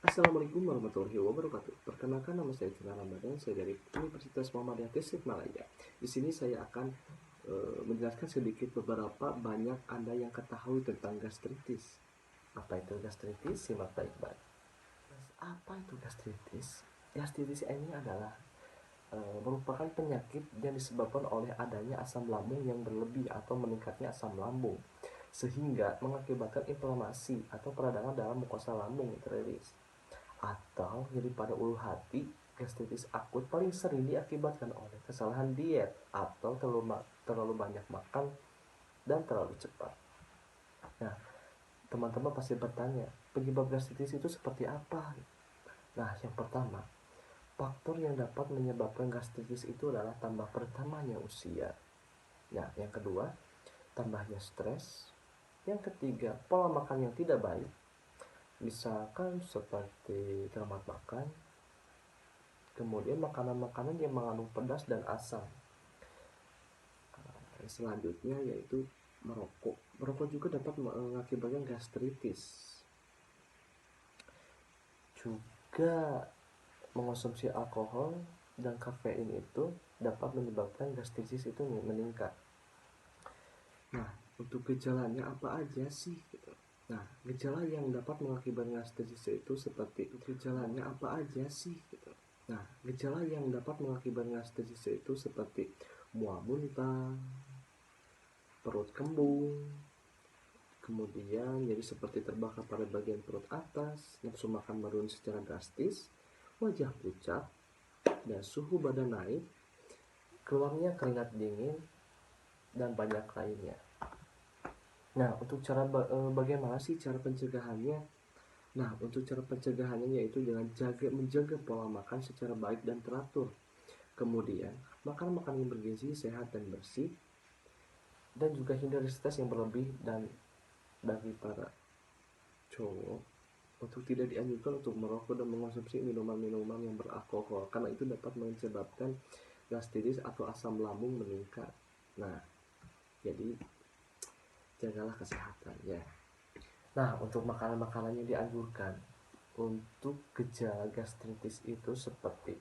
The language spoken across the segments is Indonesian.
Assalamualaikum warahmatullahi wabarakatuh. Perkenalkan, nama saya Cina Ramadan, saya dari Universitas Muhammadiyah Tasikmalaya. Di sini saya akan menjelaskan sedikit beberapa banyak Anda yang ketahui tentang gastritis. Apa itu gastritis? Simak baik-baik. Apa itu gastritis? Gastritis ini adalah merupakan penyakit yang disebabkan oleh adanya asam lambung yang berlebih atau meningkatnya asam lambung, sehingga mengakibatkan inflamasi atau peradangan dalam mukosa lambung terlilis. Atau nyeri pada ulu hati. Gastritis akut paling sering diakibatkan oleh kesalahan diet atau terlalu banyak makan dan terlalu cepat. Nah, teman-teman pasti bertanya, penyebab gastritis itu seperti apa? Nah, yang pertama, faktor yang dapat menyebabkan gastritis itu adalah tambah pertamanya usia. Nah, yang kedua, tambahnya stres. Yang ketiga, pola makan yang tidak baik, misalkan seperti terlambat makan, kemudian makanan-makanan yang mengandung pedas dan asam. Selanjutnya yaitu merokok. Merokok juga dapat mengakibatkan gastritis. Juga mengonsumsi alkohol dan kafein itu dapat menyebabkan gastritis itu meningkat. Nah, untuk gejalanya apa aja sih? Nah, gejala yang dapat mengakibatkan gastritis itu seperti gejalanya apa aja sih? Nah, gejala yang dapat mengakibatkan gastritis itu seperti mual muntah, perut kembung, kemudian jadi seperti terbakar pada bagian perut atas, nafsu makan menurun secara drastis, wajah pucat, dan suhu badan naik, keluarnya keringat dingin, dan banyak lainnya. Nah, untuk bagaimana sih cara pencegahannya? Nah, untuk cara pencegahannya yaitu dengan menjaga pola makan secara baik dan teratur. Kemudian, makan makanan yang bergizi, sehat, dan bersih. Dan juga hindari stres yang berlebih. Dan bagi para cowok, untuk tidak dianjurkan untuk merokok dan mengonsumsi minuman-minuman yang beralkohol, karena itu dapat menyebabkan gastritis atau asam lambung meningkat. Nah, jadi jagalah kesehatan ya. Nah, untuk makanan-makanan yang dianjurkan untuk gejala gastritis itu seperti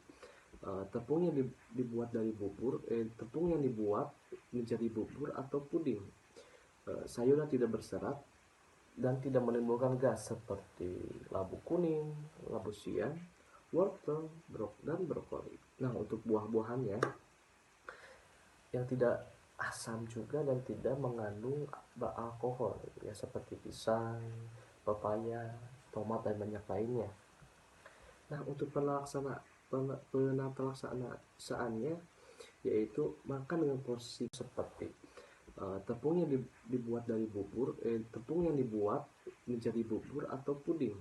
tepung yang dibuat dari bubur, tepung yang dibuat menjadi bubur atau puding, sayuran tidak berserat dan tidak menimbulkan gas seperti labu kuning, labu siam, wortel, dan brokoli. Nah, untuk buah-buahannya yang tidak asam juga dan tidak mengandung alkohol ya, seperti pisang, pepaya, tomat, dan banyak lainnya. Nah, untuk pelaksanaannya yaitu makan dengan porsi seperti tepung yang dibuat dari bubur, tepung yang dibuat menjadi bubur atau puding,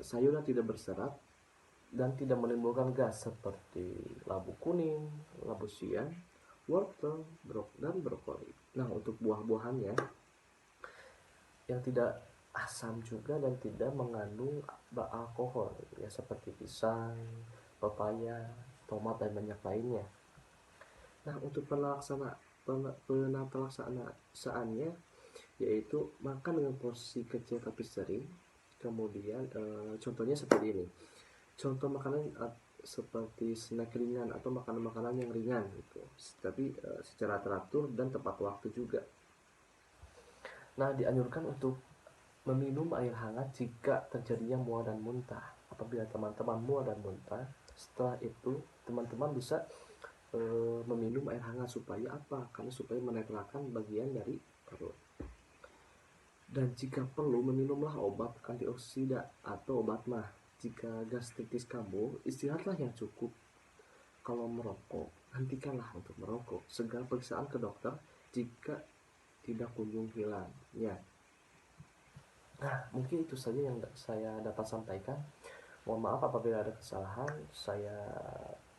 sayuran tidak berserat dan tidak menimbulkan gas seperti labu kuning, labu siam, wortel, dan brokoli. Nah, untuk buah-buahannya yang tidak asam juga dan tidak mengandung alkohol ya, seperti pisang, pepaya, tomat, dan banyak lainnya. Nah, untuk pelaksanaannya yaitu makan dengan porsi kecil tapi sering. Kemudian contohnya seperti ini. Contoh makanan seperti snack ringan atau makanan-makanan yang ringan gitu, tapi secara teratur dan tepat waktu juga. Nah, dianjurkan untuk meminum air hangat jika terjadinya mual dan muntah. Apabila teman-teman mual dan muntah, setelah itu teman-teman bisa meminum air hangat supaya apa? Karena supaya menetralkan bagian dari perut. Dan jika perlu meminumlah obat antioksida atau obat mah. Jika gastritis kambuh, istirahatlah yang cukup. Kalau merokok, hentikanlah untuk merokok. Segera periksaan ke dokter jika tidak kunjung hilang ya. Nah, mungkin itu saja yang saya dapat sampaikan. Mohon maaf apabila ada kesalahan. Saya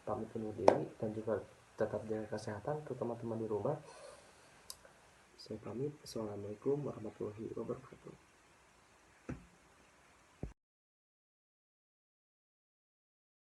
pamit undur diri dan juga tetap jaga kesehatan untuk teman-teman di rumah. Saya pamit. Assalamualaikum warahmatullahi wabarakatuh.